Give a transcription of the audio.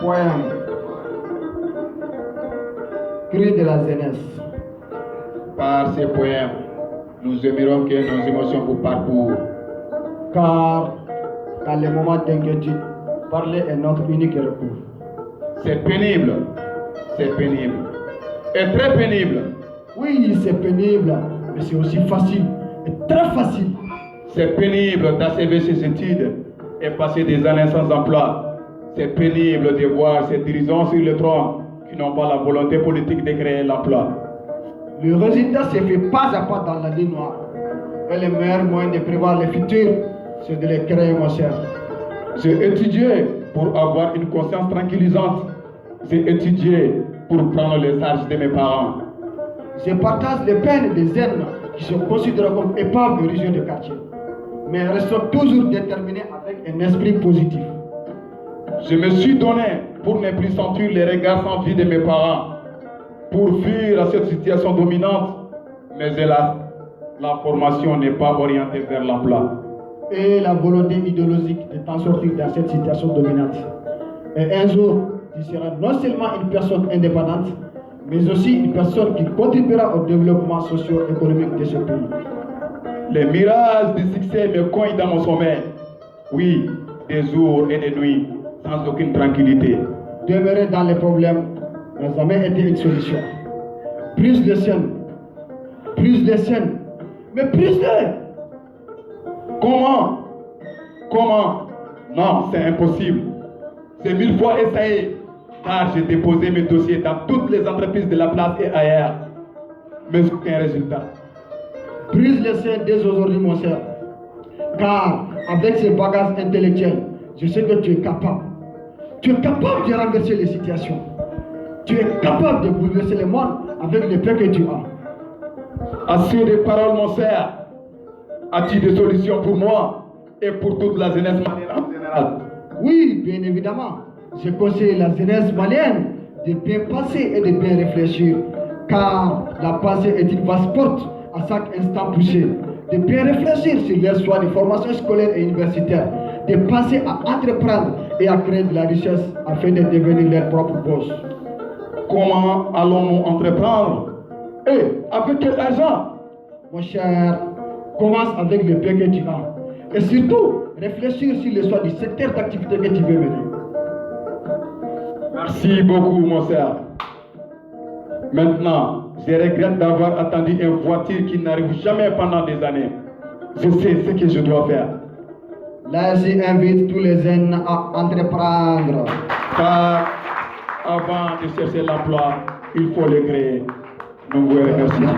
Poème. Cri de la jeunesse. Par ces poèmes, nous aimerons que nos émotions vous parcourent. Car, dans les moments d'inquiétude, parler est notre unique recours. C'est pénible, et très pénible. Oui, c'est pénible, mais c'est aussi facile, et très facile. C'est pénible d'achever ses études et passer des années sans emploi. C'est pénible de voir ces dirigeants sur le trône qui n'ont pas la volonté politique de créer l'emploi. Le résultat se fait pas à pas dans la nuit noire. Et le meilleur moyen de prévoir le futur, c'est de les créer, mon cher. J'ai étudié pour avoir une conscience tranquillisante. J'ai étudié pour prendre les charges de mes parents. Je partage les peines des jeunes qui se considèrent comme épaves de région de quartier. Mais restons toujours déterminés avec un esprit positif. Je me suis donné pour ne plus sentir les regards sans vie de mes parents, pour fuir à cette situation dominante. Mais hélas, la formation n'est pas orientée vers l'emploi. Et la volonté idéologique de t'en sortir dans cette situation dominante. Et un jour, tu seras non seulement une personne indépendante, mais aussi une personne qui contribuera au développement socio-économique de ce pays. Les mirages du succès me coignent dans mon sommeil. Oui, des jours et des nuits, sans aucune tranquillité. Demeurer dans les problèmes n'a jamais été une solution. Plus de scènes, mais plus de... Comment? Non, c'est impossible. C'est 1000 fois essayé, car j'ai déposé mes dossiers dans toutes les entreprises de la place et ailleurs. Mais aucun résultat. Brise les scènes dès aujourd'hui, mon cher. Car avec ces bagages intellectuels, je sais que tu es capable. Tu es capable de renverser les situations. Tu es capable de bouleverser le monde avec les peu que tu as. Assez de paroles, mon cher. As-tu des solutions pour moi et pour toute la jeunesse malienne en général? Oui, bien évidemment. Je conseille la jeunesse malienne de bien penser et de bien réfléchir. Car la pensée est une vaste porte à chaque instant poussé. De bien réfléchir sur leur choix de formation scolaire et universitaire. De penser à entreprendre et à créer de la richesse afin de devenir leur propre boss. Comment allons-nous entreprendre? Et avec quel argent? Mon cher, commence avec le peu que tu as. Et surtout, réfléchir sur le choix du secteur d'activité que tu veux mener. Merci beaucoup, mon cher. Maintenant, je regrette d'avoir attendu une voiture qui n'arrive jamais pendant des années. Je sais ce que je dois faire. Là, j'invite tous les jeunes à entreprendre. Car avant de chercher l'emploi, il faut le créer. Nous vous remercions.